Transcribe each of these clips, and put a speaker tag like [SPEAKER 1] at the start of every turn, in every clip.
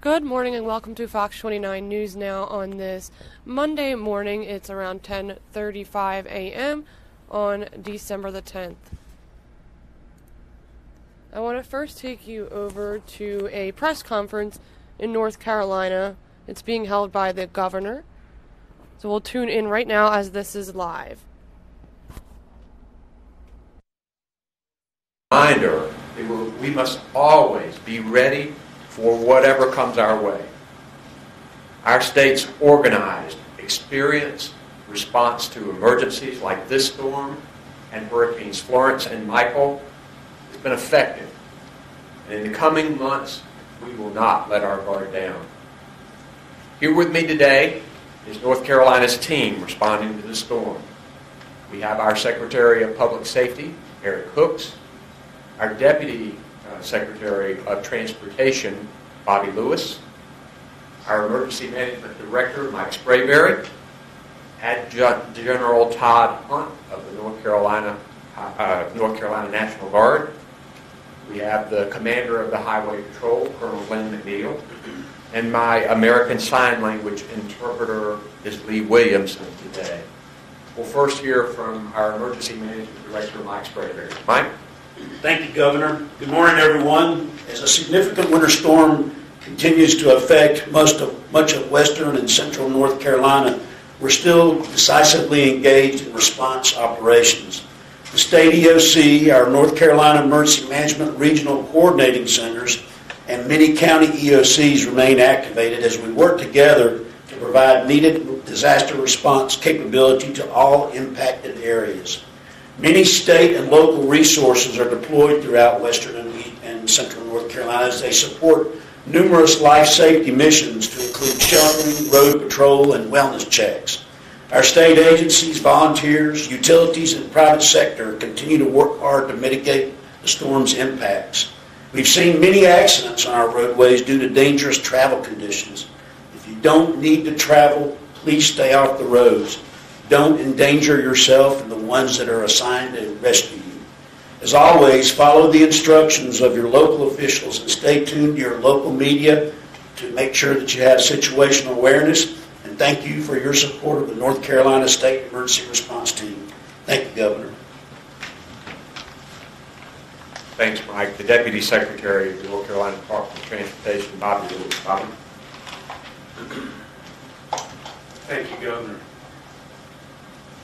[SPEAKER 1] Good morning and welcome to Fox 29 News Now on this Monday morning. It's around 10:35 a.m. on December the 10th. I want to first take you over to a press conference in North Carolina. It's being held by the governor. So we'll tune in right now as this is live.
[SPEAKER 2] Reminder, we must always be ready for whatever comes our way. Our state's organized, experienced response to emergencies like this storm and Hurricanes Florence and Michael has been effective. And in the coming months, we will not let our guard down. Here with me today is North Carolina's team responding to the storm. We have our Secretary of Public Safety, Eric Hooks, our Deputy Secretary of Transportation, Bobby Lewis, our Emergency Management Director, Mike Sprayberry, Adjutant General Todd Hunt of the North Carolina National Guard. We have the Commander of the Highway Patrol, Colonel Lynn McNeil, and my American Sign Language interpreter is Lee Williamson today. We'll first hear from our Emergency Management Director, Mike Sprayberry. Mike?
[SPEAKER 3] Thank you, Governor. Good morning, everyone. As a significant winter storm continues to affect much of western and central North Carolina, we're still decisively engaged in response operations. The state EOC, our North Carolina Emergency Management Regional Coordinating Centers, and many county EOCs remain activated as we work together to provide needed disaster response capability to all impacted areas. Many state and local resources are deployed throughout western and central North Carolina as they support numerous life safety missions to include sheltering, road patrol, and wellness checks. Our state agencies, volunteers, utilities, and private sector continue to work hard to mitigate the storm's impacts. We've seen many accidents on our roadways due to dangerous travel conditions. If you don't need to travel, please stay off the roads. Don't endanger yourself and the ones that are assigned to rescue you. As always, follow the instructions of your local officials and stay tuned to your local media to make sure that you have situational awareness. And thank you for your support of the North Carolina State Emergency Response Team. Thank you, Governor.
[SPEAKER 2] Thanks, Mike. The Deputy Secretary of the North Carolina Department of Transportation, Bobby Lewis. Bobby?
[SPEAKER 4] Thank you, Governor.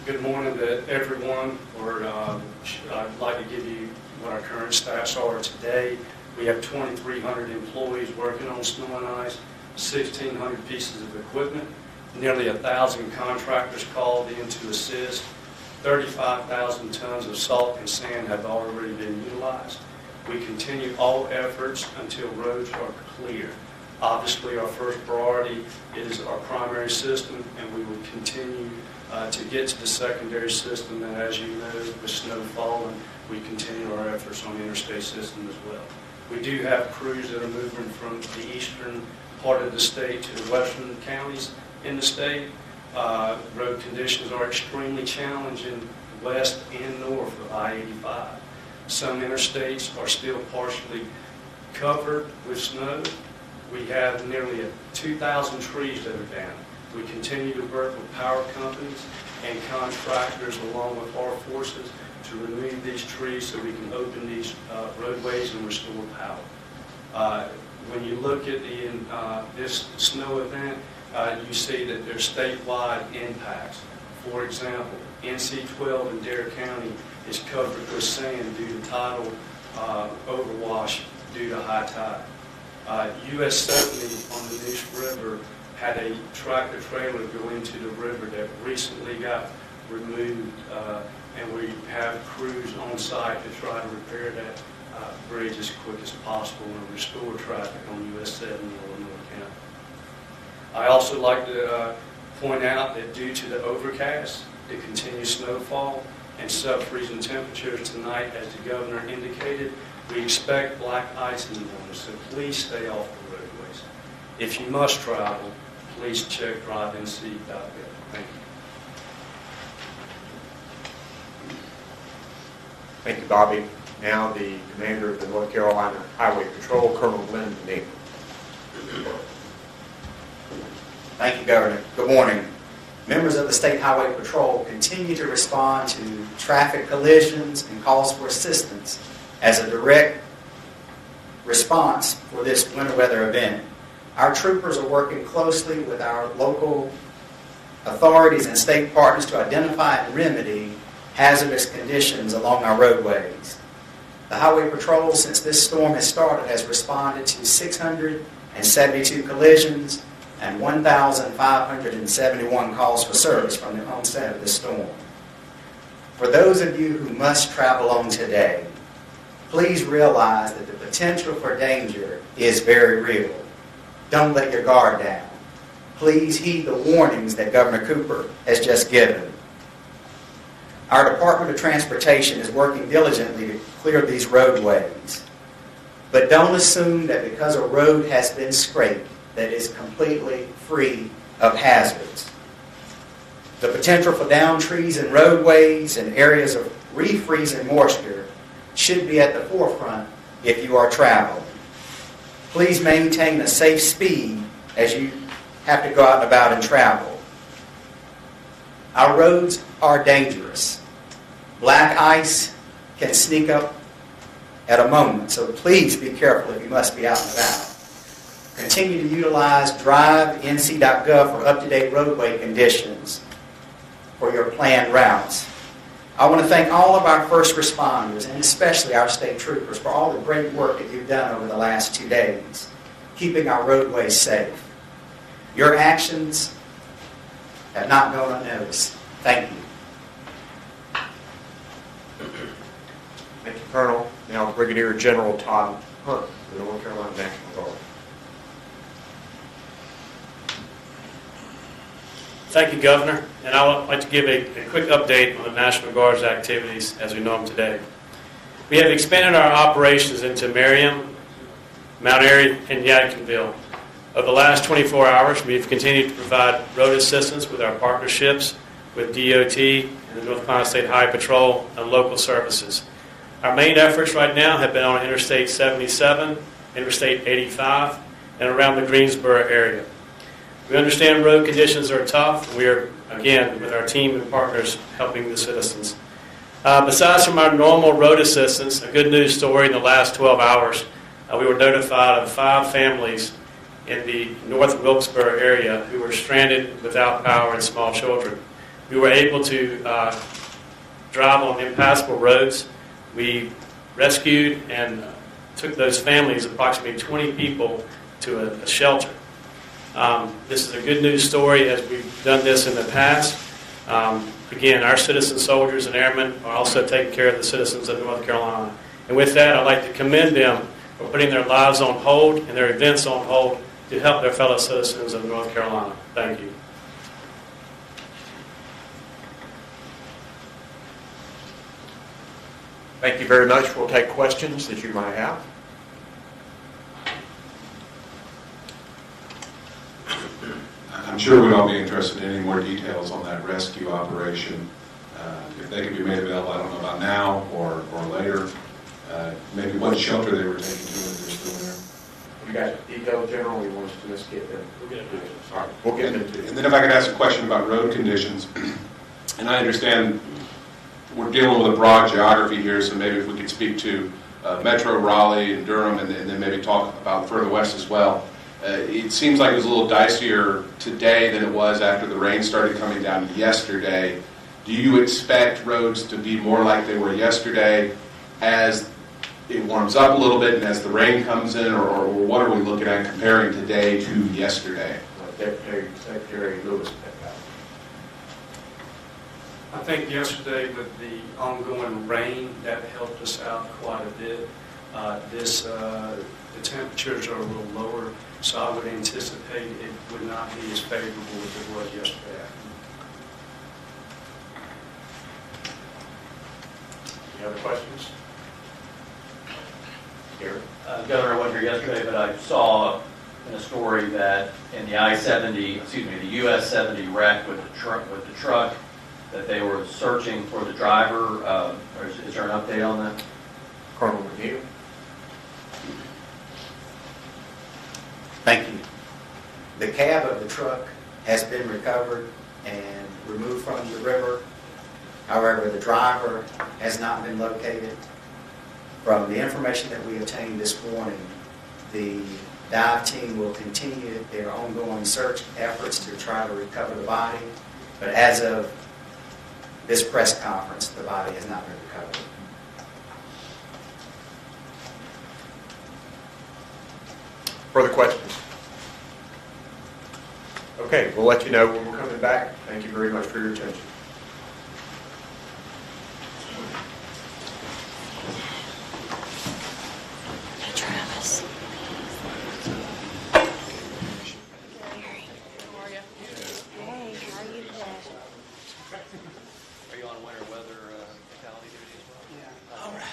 [SPEAKER 4] Good morning to everyone. I'd like to give you what our current stats are today. We have 2,300 employees working on snow and ice, 1,600 pieces of equipment, nearly 1,000 contractors called in to assist. 35,000 tons of salt and sand have already been utilized. We continue all efforts until roads are clear. Obviously, our first priority is our primary system, and we will continue to get to the secondary system. And as you know, with snow falling, we continue our efforts on the interstate system as well. We do have crews that are moving from the eastern part of the state to the western counties in the state. Road conditions are extremely challenging west and north of I-85. Some interstates are still partially covered with snow. We have nearly 2,000 trees that are down. We continue to work with power companies and contractors along with our forces to remove these trees so we can open these roadways and restore power. When you look at this snow event, you see that there's statewide impacts. For example, NC-12 in Dare County is covered with sand due to tidal overwash due to high tide. US 70 on the Neuse River had a tractor trailer go into the river that recently got removed, and we have crews on site to try to repair that bridge as quick as possible and restore traffic on US 70 in Illinois County. I also like to point out that due to the overcast, the continued snowfall, and sub-freezing temperatures tonight, as the governor indicated, we expect black ice in the morning, so please stay off the roadways. If you must travel, please check drivenc.gov. Thank you.
[SPEAKER 2] Thank you, Bobby. Now the Commander of the North Carolina Highway Patrol, Colonel Lynn McNeil.
[SPEAKER 5] Thank you, Governor. Good morning. Members of the State Highway Patrol continue to respond to traffic collisions and calls for assistance as a direct response for this winter weather event. Our troopers are working closely with our local authorities and state partners to identify and remedy hazardous conditions along our roadways. The Highway Patrol, since this storm has started, has responded to 672 collisions and 1,571 calls for service from the onset of this storm. For those of you who must travel on today, please realize that the potential for danger is very real. Don't let your guard down. Please heed the warnings that Governor Cooper has just given. Our Department of Transportation is working diligently to clear these roadways. But don't assume that because a road has been scraped, that is completely free of hazards. The potential for downed trees and roadways and areas of refreeze and moisture should be at the forefront if you are traveling. Please maintain a safe speed as you have to go out and about and travel. Our roads are dangerous. Black ice can sneak up at a moment, so please be careful if you must be out and about. Continue to utilize drivenc.gov for up-to-date roadway conditions for your planned routes. I want to thank all of our first responders, and especially our state troopers, for all the great work that you've done over the last 2 days, keeping our roadways safe. Your actions have not gone unnoticed. Thank you.
[SPEAKER 2] Thank you, Colonel. Now, Brigadier General Todd Hunt, the North Carolina National Guard.
[SPEAKER 4] Thank you, Governor. And I would like to give a quick update on the National Guard's activities as we know them today. We have expanded our operations into Merriam, Mount Airy, and Yadkinville. Over the last 24 hours, we've continued to provide road assistance with our partnerships with DOT and the North Carolina State Highway Patrol and local services. Our main efforts right now have been on Interstate 77, Interstate 85, and around the Greensboro area. We understand road conditions are tough. We are, again, with our team and partners, helping the citizens. Besides from our normal road assistance, a good news story in the last 12 hours, we were notified of 5 families in the North Wilkesboro area who were stranded without power and small children. We were able to drive on impassable roads. We rescued and took those families, approximately 20 people, to a shelter. This is a good news story as we've done this in the past. Again, our citizen soldiers and airmen are also taking care of the citizens of North Carolina. And with that, I'd like to commend them for putting their lives on hold and their events on hold to help their fellow citizens of North Carolina. Thank you.
[SPEAKER 2] Thank you very much. We'll take questions that you might have.
[SPEAKER 6] I'm sure we'd all be interested in any more details on that rescue operation. If they could be made available, I don't know about now or later. Maybe what shelter they were taken to if they're still there.
[SPEAKER 2] You got details, General? You want us to just get them? We'll get into it. All right. We'll get into it.
[SPEAKER 6] And then if I could ask a question about road conditions. And I understand we're dealing with a broad geography here, so maybe if we could speak to Metro Raleigh and Durham and then maybe talk about further west as well. It seems like it was a little dicier today than it was after the rain started coming down yesterday. Do you expect roads to be more like they were yesterday as it warms up a little bit and as the rain comes in, or what are we looking at comparing today to yesterday?
[SPEAKER 2] Secretary Lewis.
[SPEAKER 4] I think yesterday with the ongoing rain, that helped us out quite a bit. The temperatures are a little lower, so I would anticipate it would not be as favorable as it was yesterday.
[SPEAKER 2] Any other questions? Gary?
[SPEAKER 7] Governor, I wasn't here yesterday, but I saw in a story that in the the US 70 wreck with the truck, that they were searching for the driver. Is there an update on that?
[SPEAKER 2] Colonel McNeil.
[SPEAKER 3] Thank you.
[SPEAKER 5] The cab of the truck has been recovered and removed from the river. However, the driver has not been located. From the information that we obtained this morning, the dive team will continue their ongoing search efforts to try to recover the body. But as of this press conference, the body has not been recovered.
[SPEAKER 2] Further questions? Okay, we'll let you know when we're coming back. Thank you very much for your attention.
[SPEAKER 8] Travis. Hey, how are you today?
[SPEAKER 7] Are you on winter weather fatality duty as well? Yeah. All right.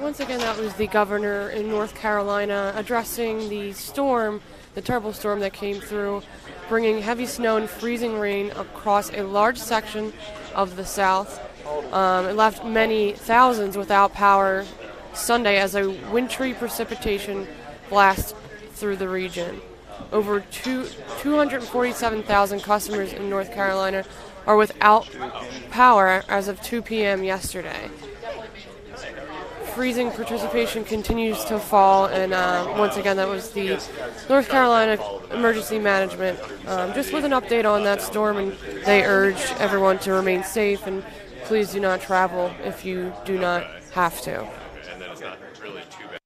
[SPEAKER 1] Once again, that was the governor in North Carolina addressing the storm, the terrible storm that came through, bringing heavy snow and freezing rain across a large section of the South. It left many thousands without power Sunday as a wintry precipitation blast through the region. Over 247,000 customers in North Carolina are without power as of 2 p.m. yesterday. Freezing participation continues to fall, and once again, that was the North Carolina Emergency Management, just with an update on that storm, and they urge everyone to remain safe and please do not travel if you do not have to.
[SPEAKER 9] And then it's not really too bad.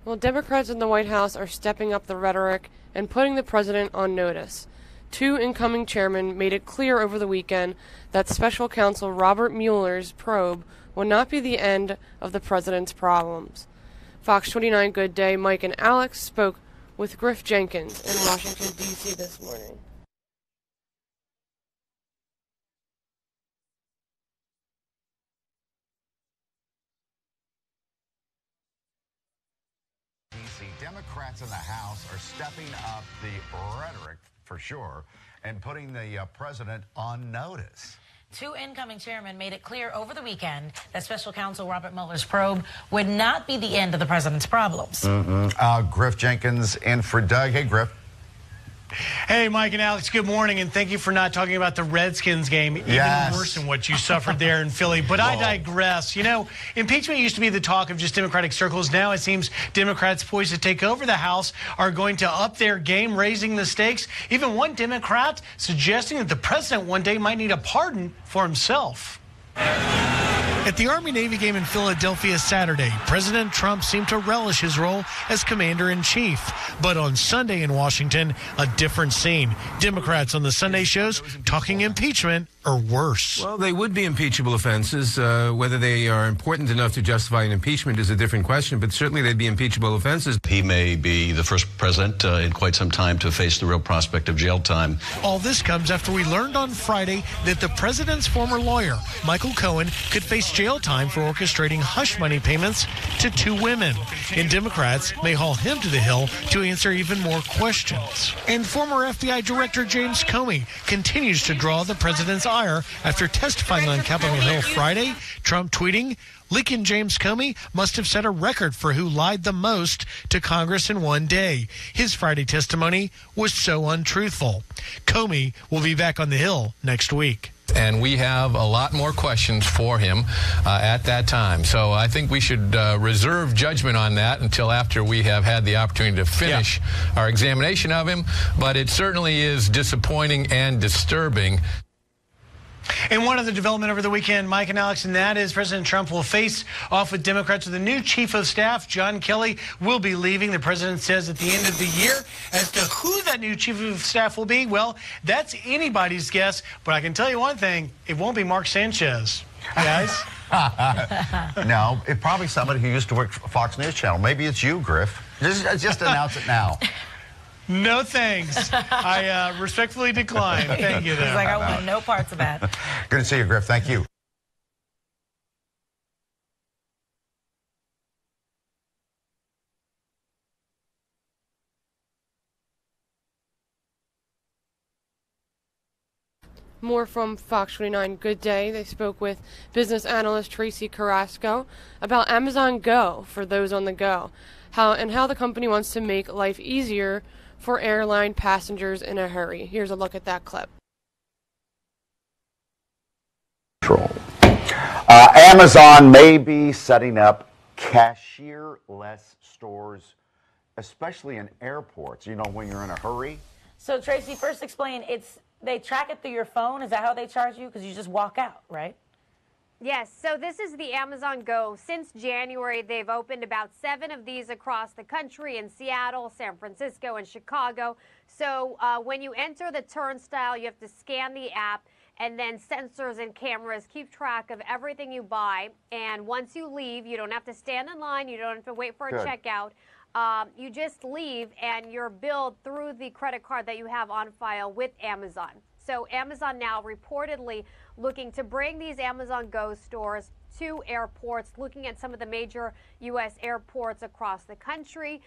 [SPEAKER 1] Well, Democrats in the White House are stepping up the rhetoric and putting the president on notice. Two incoming chairmen made it clear over the weekend that special counsel Robert Mueller's probe will not be the end of the president's problems. Fox 29 Good Day, Mike and Alex spoke with Griff Jenkins in Washington, D.C. this morning.
[SPEAKER 10] Democrats in the House are stepping up the rhetoric, for sure, and putting the president on notice.
[SPEAKER 8] Two incoming chairmen made it clear over the weekend that special counsel Robert Mueller's probe would not be the end of the president's problems.
[SPEAKER 10] Griff Jenkins in for Doug. Hey, Griff.
[SPEAKER 11] Hey, Mike and Alex, good morning, and thank you for not talking about the Redskins game, even worse than what you suffered there in Philly. But I digress. You know, impeachment used to be the talk of just Democratic circles. Now it seems Democrats poised to take over the House are going to up their game, raising the stakes. Even one Democrat suggesting that the president one day might need a pardon for himself. At the Army-Navy game in Philadelphia Saturday, President Trump seemed to relish his role as commander-in-chief. But on Sunday in Washington, a different scene. Democrats on the Sunday shows talking impeachment or worse.
[SPEAKER 12] Well, they would be impeachable offenses. Whether they are important enough to justify an impeachment is a different question, but certainly they'd be impeachable offenses.
[SPEAKER 13] He may be the first president in quite some time to face the real prospect of jail time.
[SPEAKER 11] All this comes after we learned on Friday that the president's former lawyer, Michael Cohen, could face jail time for orchestrating hush money payments to two women. And Democrats may haul him to the Hill to answer even more questions. And former FBI Director James Comey continues to draw the president's ire after testifying on Capitol Hill Friday. Trump tweeting, "Leaking James Comey must have set a record for who lied the most to Congress in one day. His Friday testimony was so untruthful." Comey will be back on the Hill next week.
[SPEAKER 14] And we have a lot more questions for him at that time. So I think we should reserve judgment on that until after we have had the opportunity to finish our examination of him. But it certainly is disappointing and disturbing.
[SPEAKER 11] And one other development over the weekend, Mike and Alex, and that is President Trump will face off with Democrats with a new chief of staff. John Kelly will be leaving. The president says at the end of the year. As to who that new chief of staff will be, well, that's anybody's guess. But I can tell you one thing, it won't be Mark Sanchez, guys.
[SPEAKER 10] No, it's probably somebody who used to work for Fox News Channel. Maybe it's you, Griff. Just announce it now.
[SPEAKER 11] No thanks. I respectfully decline. Thank you, though.
[SPEAKER 8] He's like, I want no parts of that.
[SPEAKER 10] Good to see you, Griff. Thank you.
[SPEAKER 1] More from Fox 29 Good Day. They spoke with business analyst Tracy Carrasco about Amazon Go for those on the go, how the company wants to make life easier for airline passengers in a hurry. Here's a look at that clip.
[SPEAKER 10] Amazon may be setting up cashier-less stores, especially in airports, you know, when you're in a hurry.
[SPEAKER 8] So, Tracy, first explain, they track it through your phone. Is that how they charge you? Because you just walk out, right?
[SPEAKER 15] Yes, so this is the Amazon Go. Since January, they've opened about 7 of these across the country in Seattle, San Francisco, and Chicago. So when you enter the turnstile, you have to scan the app, and then sensors and cameras keep track of everything you buy. And once you leave, you don't have to stand in line. You don't have to wait for a checkout. You just leave, and you're billed through the credit card that you have on file with Amazon. So Amazon now reportedly looking to bring these Amazon Go stores to airports, looking at some of the major U.S. airports across the country.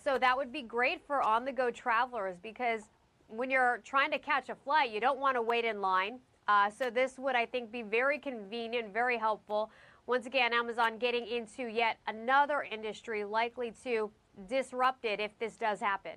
[SPEAKER 15] So that would be great for on-the-go travelers, because when you're trying to catch a flight, you don't want to wait in line. So this would, I think, be very convenient, very helpful. Once again, Amazon getting into yet another industry likely to disrupt it if this does happen.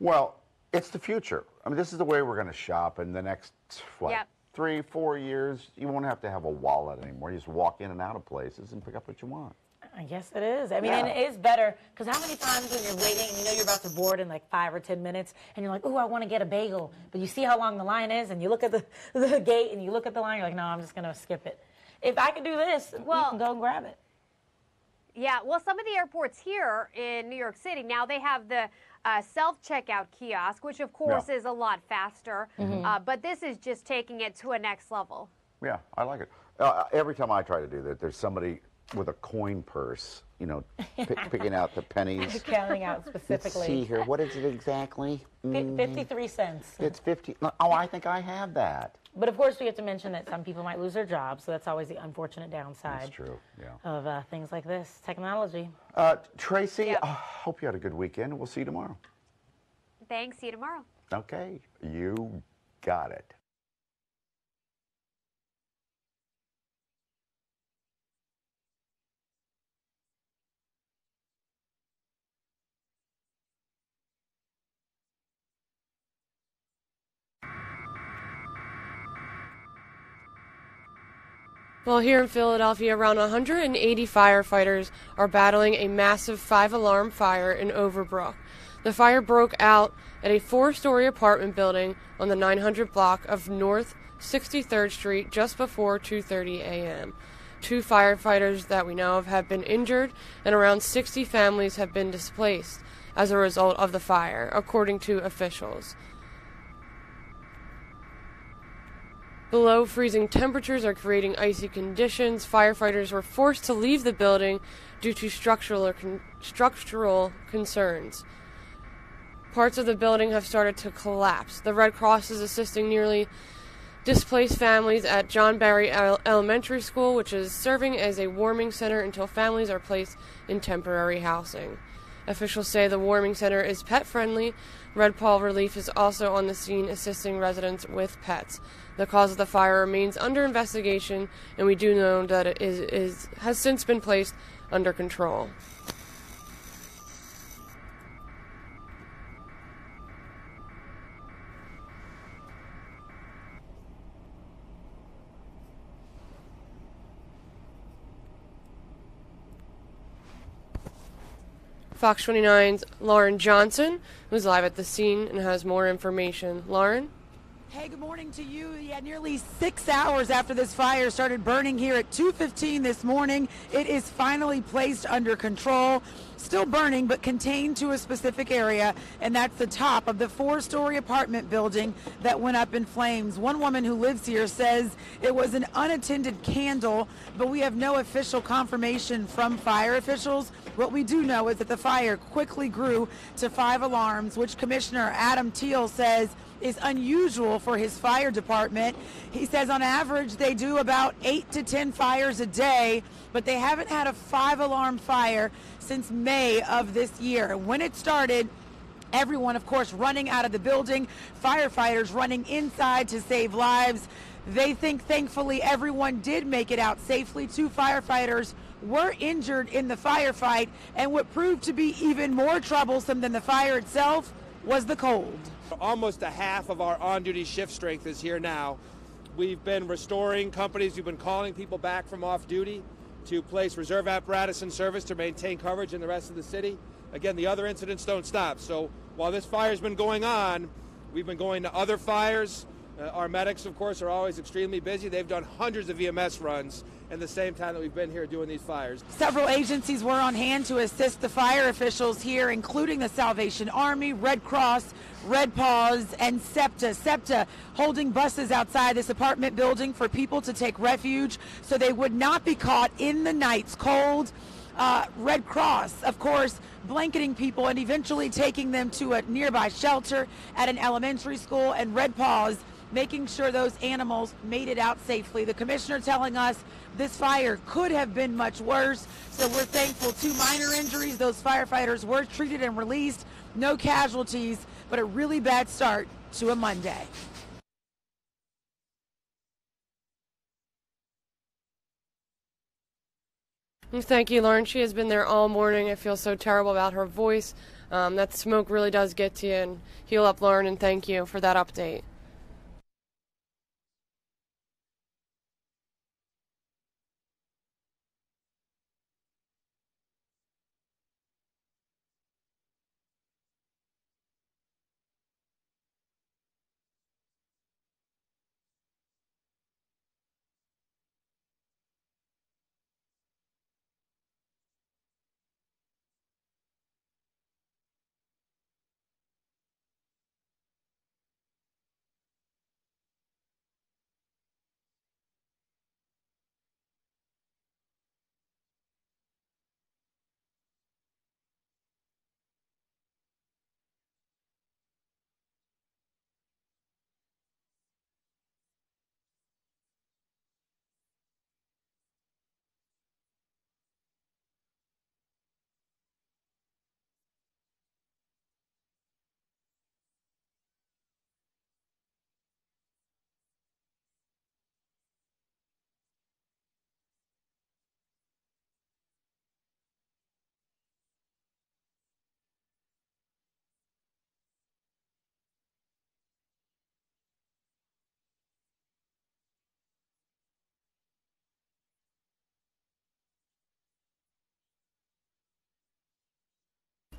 [SPEAKER 10] Well, it's the future. I mean, this is the way we're going to shop in the next, what, 3-4 years. You won't have to have a wallet anymore. You just walk in and out of places and pick up what you want.
[SPEAKER 8] I guess it is. I mean, and it is better, because how many times when you're waiting and you know you're about to board in like 5 or 10 minutes and you're like, oh, I want to get a bagel, but you see how long the line is and you look at the gate and you look at the line, you're like, no, I'm just going to skip it. If I could do this, you can go and grab it.
[SPEAKER 15] Yeah, well, some of the airports here in New York City, now they have the self-checkout kiosk, which of course is a lot faster, but this is just taking it to a next level.
[SPEAKER 10] Yeah, I like it. Every time I try to do that, there's somebody with a coin purse, you know, picking out the pennies.
[SPEAKER 8] Counting out specifically.
[SPEAKER 10] Let's see here, what is it exactly?
[SPEAKER 8] 53 cents.
[SPEAKER 10] It's 50. Oh, I think I have that.
[SPEAKER 8] But of course, we have to mention that some people might lose their jobs, so that's always the unfortunate downside.
[SPEAKER 10] That's true, yeah.
[SPEAKER 8] Of things like this, technology.
[SPEAKER 10] Tracy, hope you had a good weekend. We'll see you tomorrow.
[SPEAKER 15] Thanks. See you tomorrow.
[SPEAKER 10] Okay, you got it.
[SPEAKER 1] Well, here in Philadelphia, around 180 firefighters are battling a massive 5-alarm fire in Overbrook. The fire broke out at a 4-story apartment building on the 900 block of North 63rd Street just before 2:30 a.m. 2 firefighters that we know of have been injured, and around 60 families have been displaced as a result of the fire, according to officials. Below freezing temperatures are creating icy conditions. Firefighters were forced to leave the building due to structural concerns. Parts of the building have started to collapse. The Red Cross is assisting nearly displaced families at John Barry Elementary School, which is serving as a warming center until families are placed in temporary housing. Officials say the warming center is pet-friendly. Red Paw Relief is also on the scene assisting residents with pets. The cause of the fire remains under investigation, and we do know that it has since been placed under control. Fox 29's Lauren Johnson, who's live at the scene and has more information. Lauren?
[SPEAKER 16] Hey, good morning to you. Yeah, nearly 6 hours after this fire started burning here at 2:15 this morning, it is finally placed under control. Still burning, but contained to a specific area, and that's the top of the 4-story apartment building that went up in flames. One woman who lives here says it was an unattended candle, but we have no official confirmation from fire officials. What we do know is that the fire quickly grew to 5 alarms, which Commissioner Adam Teal says is unusual for his fire department. He says on average they do about 8 to 10 fires a day, but they haven't had a 5-alarm fire since May of this year. When it started, everyone, of course, running out of the building, firefighters running inside to save lives. They think, thankfully, everyone did make it out safely. 2 firefighters were injured in the firefight, and what proved to be even more troublesome than the fire itself was the cold.
[SPEAKER 17] Almost a half of our on-duty shift strength is here now. We've been restoring companies. We've been calling people back from off-duty to place reserve apparatus in service to maintain coverage in the rest of the city. Again, the other incidents don't stop. So while this fire's been going on, we've been going to other fires. Our medics, of course, are always extremely busy. They've done hundreds of EMS runs in the same time that we've been here doing these fires.
[SPEAKER 16] Several agencies were on hand to assist the fire officials here, including the Salvation Army, Red Cross, Red Paws, and SEPTA. SEPTA holding buses outside this apartment building for people to take refuge so they would not be caught in the night's cold. Red Cross, of course, blanketing people and eventually taking them to a nearby shelter at an elementary school, and Red Paws making sure those animals made it out safely. The commissioner telling us this fire could have been much worse, so we're thankful. 2 minor injuries. Those firefighters were treated and released. No casualties, but a really bad start to a Monday.
[SPEAKER 1] Thank you, Lauren. She has been there all morning. I feel so terrible about her voice. That smoke really does get to you. And heal up, Lauren, and thank you for that update.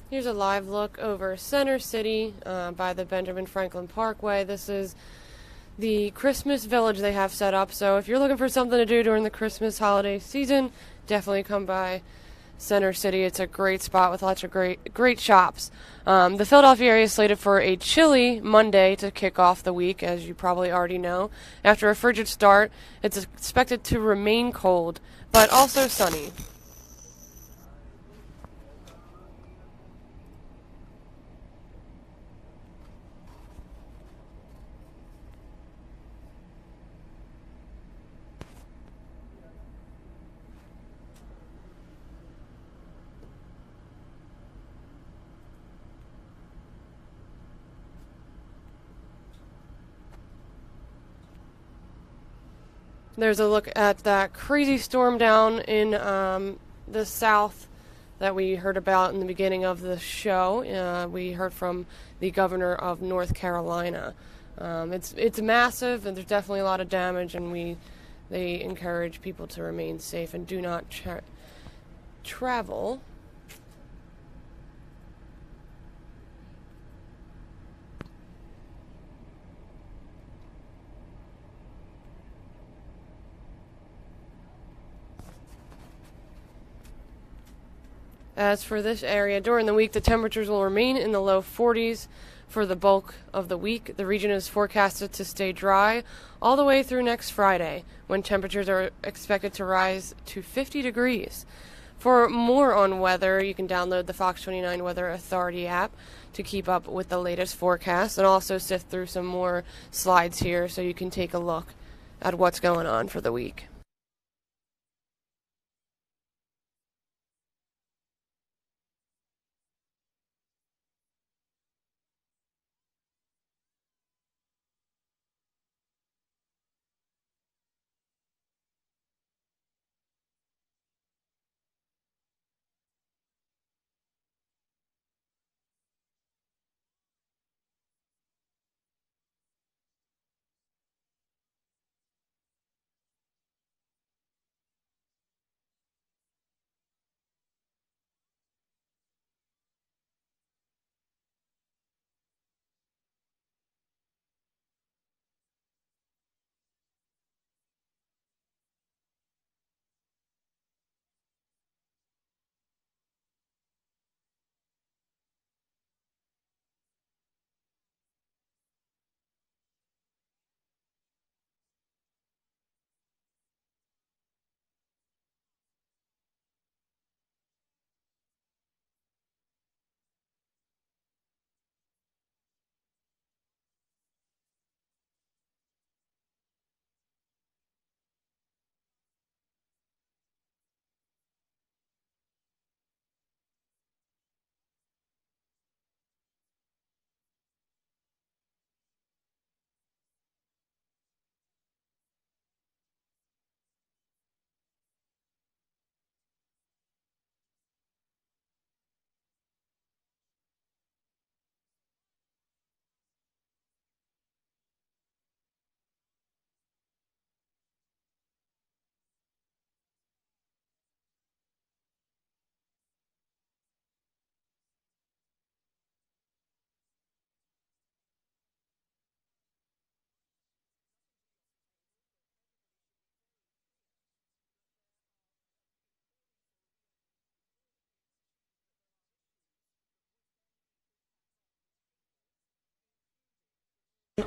[SPEAKER 1] Here's a live look over Center City by the Benjamin Franklin Parkway. This is the Christmas village they have set up. So if you're looking for something to do during the Christmas holiday season, definitely come by Center City. It's a great spot with lots of great shops. The Philadelphia area is slated for a chilly Monday to kick off the week, as you probably already know. After a frigid start, it's expected to remain cold, but also sunny. There's a look at that crazy storm down in the south that we heard about in the beginning of the show. We heard from the governor of North Carolina. It's massive, and there's definitely a lot of damage, and they encourage people to remain safe and do not travel. As for this area, during the week, the temperatures will remain in the low 40s for the bulk of the week. The region is forecasted to stay dry all the way through next Friday, when temperatures are expected to rise to 50 degrees. For more on weather, you can download the Fox 29 Weather Authority app to keep up with the latest forecast, and also sift through some more slides here so you can take a look at what's going on for the week.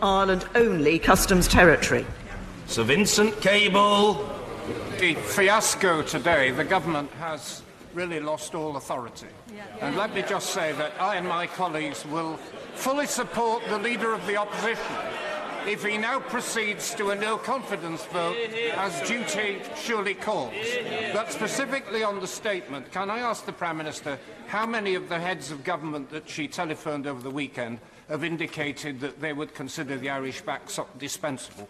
[SPEAKER 18] Ireland only customs territory.
[SPEAKER 19] Sir Vincent Cable. The fiasco today, the government has really lost all authority. And let me just say that I and my colleagues will fully support the Leader of the Opposition if he now proceeds to a no-confidence vote, as duty surely calls. But specifically on the statement, can I ask the Prime Minister how many of the heads of government that she telephoned over the weekend have indicated that they would consider the Irish backstop dispensable?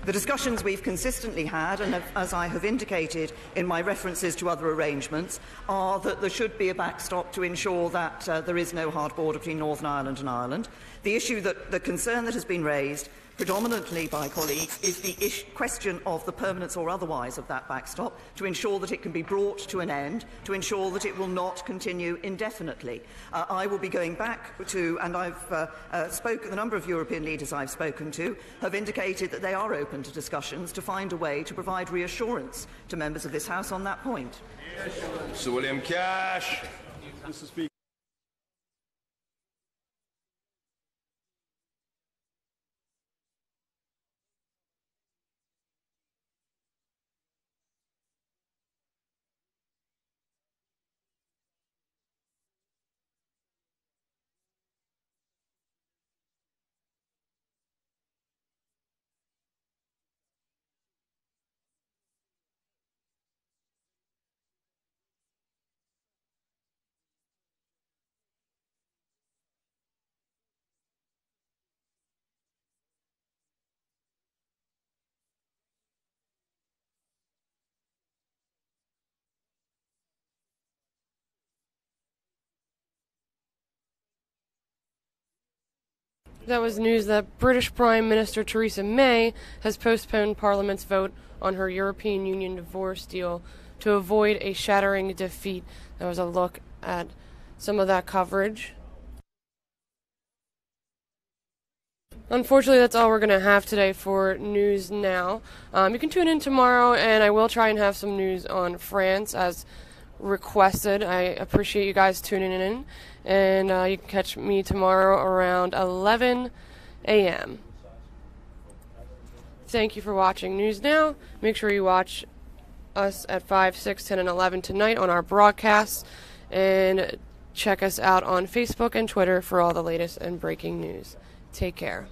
[SPEAKER 18] The discussions we've consistently had, and as I have indicated in my references to other arrangements, are that there should be a backstop to ensure that there is no hard border between Northern Ireland and Ireland. The concern that has been raised predominantly by colleagues is the question of the permanence or otherwise of that backstop, to ensure that it can be brought to an end, to ensure that it will not continue indefinitely. I will be going back to, and I've spoken, the number of European leaders I've spoken to have indicated that they are open to discussions to find a way to provide reassurance to members of this House on that point.
[SPEAKER 19] Sir William Cash.
[SPEAKER 20] Mr. Speaker.
[SPEAKER 1] That was news that British Prime Minister Theresa May has postponed Parliament's vote on her European Union divorce deal to avoid a shattering defeat. That was a look at some of that coverage. Unfortunately, that's all we're going to have today for News Now. You can tune in tomorrow, and I will try and have some news on France as requested. I appreciate you guys tuning in, and you can catch me tomorrow around 11 a.m. Thank you for watching News Now. Make sure you watch us at 5, 6, 10, and 11 tonight on our broadcasts, and check us out on Facebook and Twitter for all the latest and breaking news. Take care.